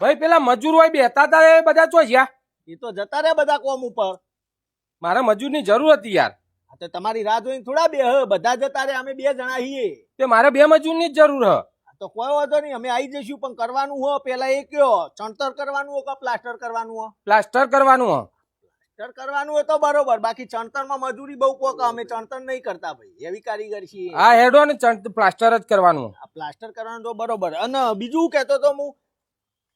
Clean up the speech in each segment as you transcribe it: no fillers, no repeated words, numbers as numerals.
ભાઈ પેલા મજૂર હોય બેતા તા એ બધા ચો જ્યાં? એ તો જતા રહ્યા બધા કોમ ઉપર. મારે મજૂરની જરૂર હતી યાર. હા તો તમારી રાહ જોઈને થોડા બે બધા જતા રહ્યા, અમે 2 જણા છીએ. તે મારે 2 મજૂરની જ જરૂર હ. તો કોઈ વાંધો નહીં, અમે આવી જઈશું. પણ કરવાનું હો પેલા એ કયો, ચણતર કરવાનું હો કે પ્લાસ્ટર કરવાનું હો? પ્લાસ્ટર કરવાનું હ. પ્લાસ્ટર કરવાનું હોય તો બરોબર, બાકી ચણતરમાં મજૂરી બહુ કોક, અમે ચણતર નહીં કરતા ભાઈ, એવી કારીગર છીએ. હા હેડો ને પ્લાસ્ટર જ કરવાનું. આ પ્લાસ્ટર કરવાનું તો બરોબર. અને બીજું કહેતો તો હું,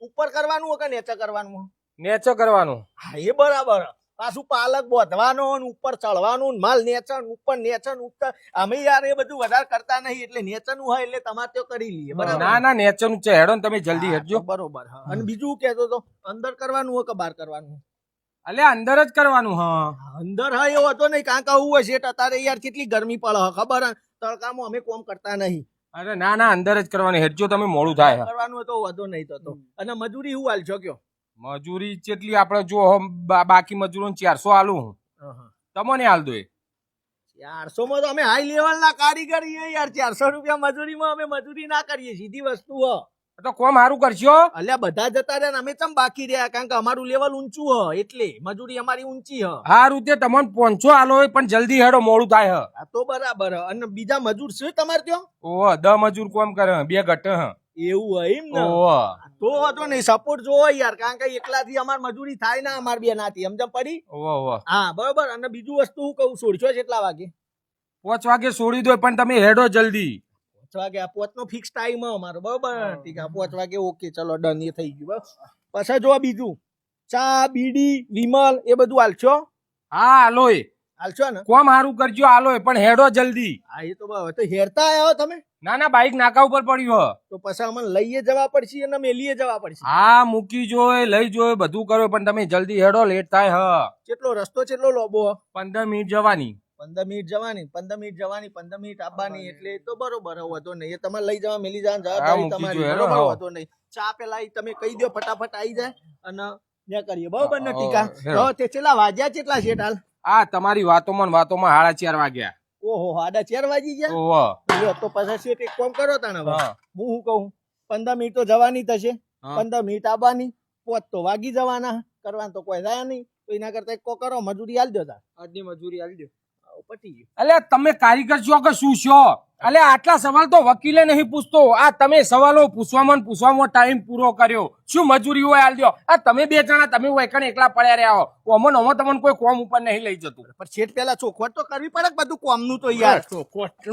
ઉપર કરવાનું હોય કે નીચે કરવાનું હોય? નેચો કરવાનું. હા એ બરાબર. પાછું પાલક બોધવાનો ને ઉપર ચડવાનું, માલ નેચન ઉપર નેચન ઉપર. અમે યાર એ બધું વધારે કરતા નહીં, એટલે નેચનું હોય એટલે તમારે તો કરી લઈએ. બરાબર. ના ના નેચોનું છે, હેડો ને તમે જલ્દી હેડજો. બરોબર. હા. અને બીજું કહેતો તો, અંદર કરવાનું હોય કે બહાર કરવાનું? અલે અંદર જ કરવાનું હ. અંદર હા એવો હતો નહીં, કાંકા હું હશે અત્યારે યાર કેટલી ગરમી પડે ખબર હે? તડકામાં અમે કોમ કરતા નહીં. અરે ના ના અંદર જ કરવાની, હેડજો તમે મોડું થાય. કરવાનું તો વધો નહીં થતો. અને મજૂરી હું હાલ છો કયો? મજૂરી કેટલી આપણે જો બાકી મજૂરો 400 આલું હું. તમને હાલ દો. 400 માં તો અમે હાઈ લેવલ ના કારીગર છીએ યાર. 400 રૂપિયા મજૂરીમાં અમે મજૂરી ના કરીએ, સીધી વસ્તુ હ. તો કોમ સારું કરશો. અલ્યા બધા જતા રહ્યા ને અમે ચમ બાકી રહ્યા? કારણ કે અમારું લેવલ ઊંચું હ, એટલે મજૂરી અમારી ઊંચી હ. સારું તે તમને 500 આલો પણ જલ્દી હેડો, મોડું થાય હ. આ તો બરાબર. અને બીજા મજૂર છે તમારે ત્યાં? ઓહ 10 મજૂર કોમ કરે, 2 ઘટે હ. એવું હોય એમ ને? ઓહ તો હતો નહીં, સપોર્ટ જોવો યાર. કારણ કે એકલાથી અમાર મજૂરી થાય ના, અમાર બે નાથી સમજમ પડી. ઓહ હા બરોબર. અને બીજું વસ્તુ હું કહું, છોડશો કેટલા વાગે? 5 વાગે છોડી દો, પણ તમે હેડો જલ્દી. 5 વાગે. આ 5 નો ફિક્સ ટાઈમ હ અમારો. બરોબર. ઠીક. 5 વાગે ઓકે, ચલો ડન, એ થઈ ગયું. બસ પછી જો બીજું ચા બીડી વિમલ એ બધું હાલશો? હા હાલો એ હાલશો ને? કોમ સારું કરજો, હાલો પણ હેડો જલ્દી. હા એ તો બરાબર. તો હેરતા આવ્યા તમે? ના ના બાઈક નાકા ઉપર પડ્યું હ. તો પછી અમને લઈએ જવા પડશે અને મેલીએ જવા પડશે. હા મૂકી જોય, લઈ જોય, બધું કરો, પણ તમે જલ્દી હેડો, લેટ થાય હ. કેટલો રસ્તો કેટલો લોબો? 15 મિનિટ જવાની. 15 મિનિટ જવાની, 15 મિનિટ જવાની, 15 મિનિટ આવવાની, એટલે તો બરોબર. વધો નહીં. એ તમારે લઈ જવા મેલી જવા જવાબદારી તમારી. બરોબર, વધો નહીં. ચા પેલા તમે કહી દો, ફટાફટ આવી જાય અને ત્યાં કરીએ. બરોબર ને ટીકા? તે છેલ્લા વાગ્યા કેટલા છે હાલ? આ તમારી વાતોમાં 4:30 વાગ્યા. ઓહો 4:30 વાગી ગયા? ઓહો તો પછી એક કામ કરો તાણે. હું શું કહું, 15 મિનિટ તો જવાની થશે, 15 મિનિટ આવવાની, 5 તો વાગી જવાના. કરવાનું તો કોઈ થાય નહીં. તો એના કરતા એક કો કરો, મજૂરી આલ દો. આજની મજૂરી આલી દો. પટી ગયું. અલે તમે કારીગર છો કે શું છો? અલે આટલા સવાલ તો વકીલે નહીં પૂછતો. આ તમે સવાલો પૂછવામાં ટાઈમ પૂરો કર્યો. શું મજૂરી હોય આલ દો. આ તમે 2 જણા તમે એકણ એકલા પડ્યા રહ્યા હો. ઓમો તમને કોઈ કોમ ઉપર નહીં લઈ જતું. પણ છેટ પેલા ચોખવટ તો કરવી પડે બધું કોમનું તો યાર. ચોખવટ